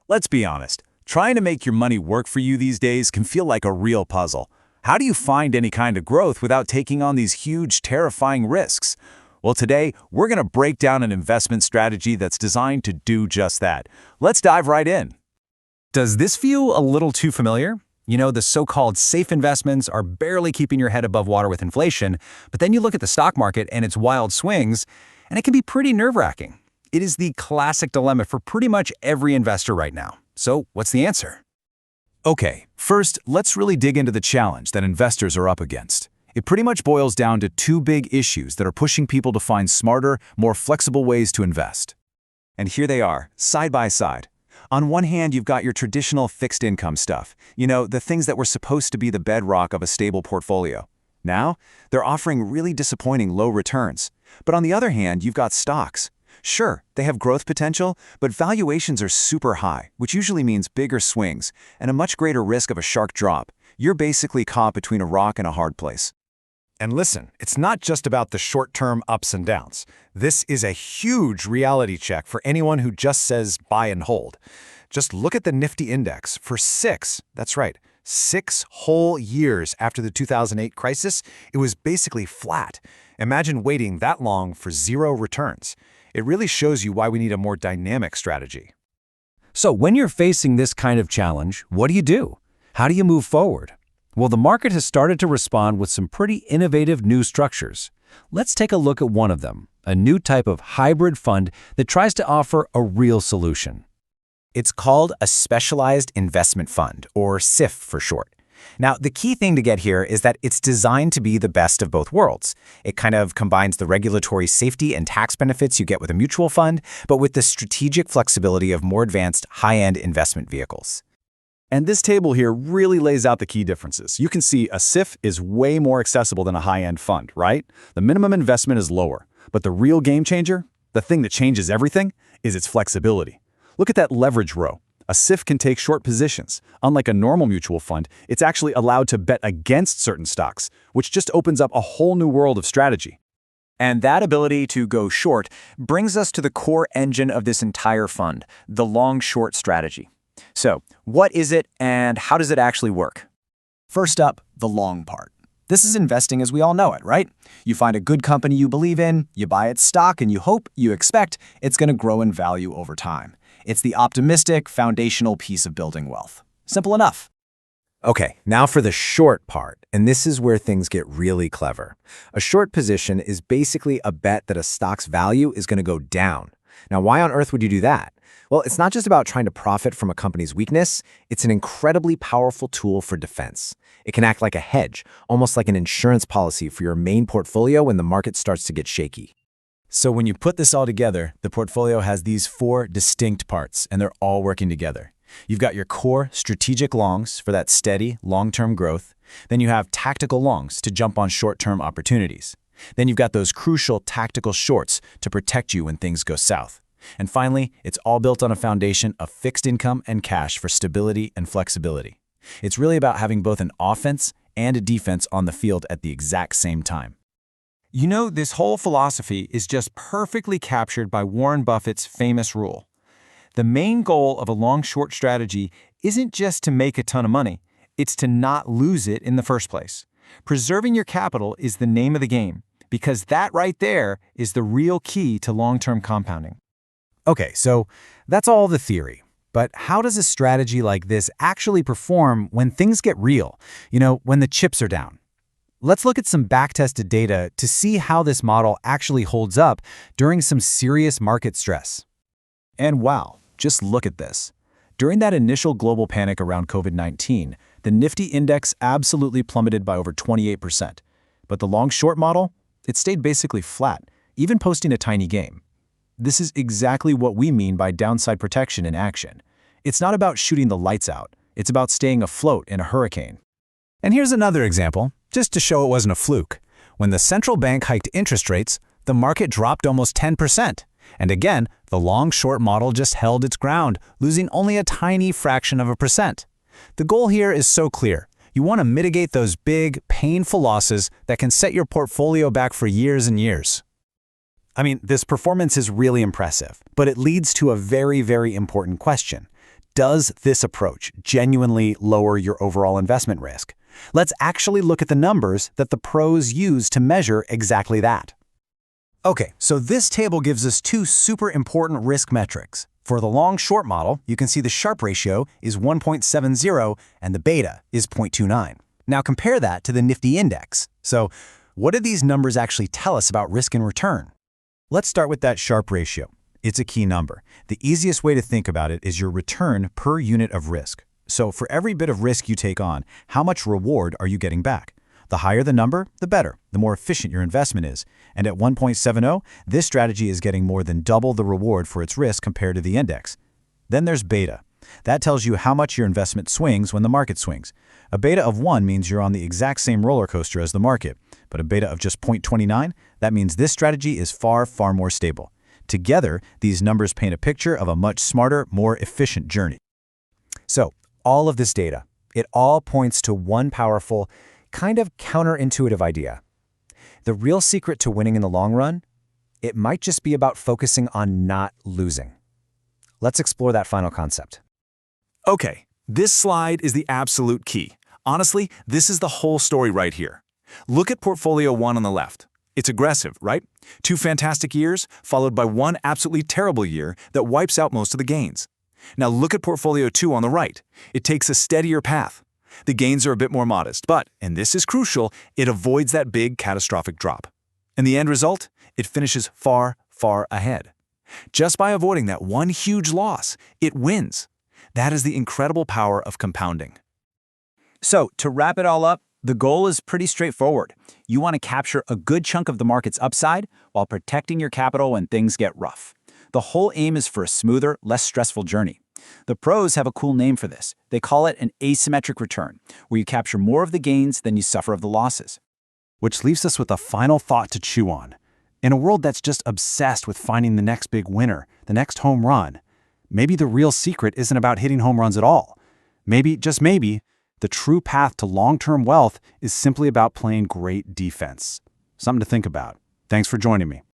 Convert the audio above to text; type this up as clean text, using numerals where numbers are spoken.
Let's be honest, trying to make your money work for you these days can feel like a real puzzle. How do you find any kind of growth without taking on these huge, terrifying risks? Well, today, we're going to break down an investment strategy that's designed to do just that. Let's dive right in. Does this feel a little too familiar? You know, the so-called safe investments are barely keeping your head above water with inflation, but then you look at the stock market and its wild swings, and it can be pretty nerve-wracking. It is the classic dilemma for pretty much every investor right now. So, what's the answer? Okay, first, let's really dig into the challenge that investors are up against. It pretty much boils down to two big issues that are pushing people to find smarter, more flexible ways to invest. And here they are, side by side. On one hand, you've got your traditional fixed income stuff, the things that were supposed to be the bedrock of a stable portfolio. Now, they're offering really disappointing low returns. But on the other hand, you've got stocks. Sure, they have growth potential, but valuations are super high, which usually means bigger swings and a much greater risk of a sharp drop. You're basically caught between a rock and a hard place. And listen, it's not just about the short-term ups and downs. This is a huge reality check for anyone who just says buy and hold. Just look at the Nifty Index. For that's right, 6 whole years after the 2008 crisis, it was basically flat. Imagine waiting that long for zero returns. It really shows you why we need a more dynamic strategy. So when you're facing this kind of challenge, what do? How do you move forward? Well, the market has started to respond with some pretty innovative new structures. Let's take a look at one of them, a new type of hybrid fund that tries to offer a real solution. It's called a Specialized Investment Fund, or SIF for short. Now, the key thing to get here is that it's designed to be the best of both worlds. It kind of combines the regulatory safety and tax benefits you get with a mutual fund, but with the strategic flexibility of more advanced, high-end investment vehicles. And this table here really lays out the key differences. You can see a SIF is way more accessible than a high-end fund, right? The minimum investment is lower, but the real game changer, the thing that changes everything, is its flexibility. Look at that leverage row. A SIF can take short positions. Unlike a normal mutual fund, it's actually allowed to bet against certain stocks, which just opens up a whole new world of strategy. And that ability to go short brings us to the core engine of this entire fund, the long-short strategy. So, what is it and how does it actually work? First up, the long part. This is investing as we all know it, right? You find a good company you believe in, you buy its stock, and you expect it's going to grow in value over time. It's the optimistic, foundational piece of building wealth. Simple enough. Okay, now for the short part, and this is where things get really clever. A short position is basically a bet that a stock's value is going to go down. Now, why on earth would you do that? Well, it's not just about trying to profit from a company's weakness. It's an incredibly powerful tool for defense. It can act like a hedge, almost like an insurance policy for your main portfolio when the market starts to get shaky. So when you put this all together, the portfolio has these 4 distinct parts, and they're all working together. You've got your core strategic longs for that steady, long-term growth. Then you have tactical longs to jump on short-term opportunities. Then you've got those crucial tactical shorts to protect you when things go south. And finally, it's all built on a foundation of fixed income and cash for stability and flexibility. It's really about having both an offense and a defense on the field at the exact same time. You know, this whole philosophy is just perfectly captured by Warren Buffett's famous rule. The main goal of a long-short strategy isn't just to make a ton of money, it's to not lose it in the first place. Preserving your capital is the name of the game, because that right there is the real key to long-term compounding. Okay, so that's all the theory. But how does a strategy like this actually perform when things get real? When the chips are down? Let's look at some back-tested data to see how this model actually holds up during some serious market stress. And wow, just look at this. During that initial global panic around COVID-19, the Nifty Index absolutely plummeted by over 28%. But the long-short model, it stayed basically flat, even posting a tiny gain. This is exactly what we mean by downside protection in action. It's not about shooting the lights out. It's about staying afloat in a hurricane. And here's another example, just to show it wasn't a fluke. When the central bank hiked interest rates, the market dropped almost 10%. And again, the long-short model just held its ground, losing only a tiny fraction of a percent. The goal here is so clear. You want to mitigate those big, painful losses that can set your portfolio back for years and years. I mean, this performance is really impressive, but it leads to a very, very important question. Does this approach genuinely lower your overall investment risk? Let's actually look at the numbers that the pros use to measure exactly that. Okay, so this table gives us two super important risk metrics. For the long-short model, you can see the Sharpe ratio is 1.70 and the beta is 0.29. Now compare that to the Nifty index. So what do these numbers actually tell us about risk and return? Let's start with that Sharpe ratio. It's a key number. The easiest way to think about it is your return per unit of risk. So for every bit of risk you take on, how much reward are you getting back? The higher the number, the better, the more efficient your investment is. And at 1.70, this strategy is getting more than double the reward for its risk compared to the index. Then there's beta. That tells you how much your investment swings when the market swings. A beta of 1 means you're on the exact same roller coaster as the market, but a beta of just 0.29, that means this strategy is far, far more stable. Together, these numbers paint a picture of a much smarter, more efficient journey. So, all of this data, it all points to one powerful, kind of counterintuitive idea. The real secret to winning in the long run, it might just be about focusing on not losing. Let's explore that final concept. Okay, this slide is the absolute key. Honestly, this is the whole story right here. Look at Portfolio 1 on the left. It's aggressive, right? 2 fantastic years, followed by 1 absolutely terrible year that wipes out most of the gains. Now look at Portfolio 2 on the right. It takes a steadier path. The gains are a bit more modest, but, and this is crucial, it avoids that big catastrophic drop. And the end result? It finishes far, far ahead. Just by avoiding that one huge loss, it wins. That is the incredible power of compounding. So, to wrap it all up, the goal is pretty straightforward. You want to capture a good chunk of the market's upside while protecting your capital when things get rough. The whole aim is for a smoother, less stressful journey. The pros have a cool name for this. They call it an asymmetric return, where you capture more of the gains than you suffer of the losses. Which leaves us with a final thought to chew on. In a world that's just obsessed with finding the next big winner, the next home run, maybe the real secret isn't about hitting home runs at all. Maybe, just maybe, the true path to long-term wealth is simply about playing great defense. Something to think about. Thanks for joining me.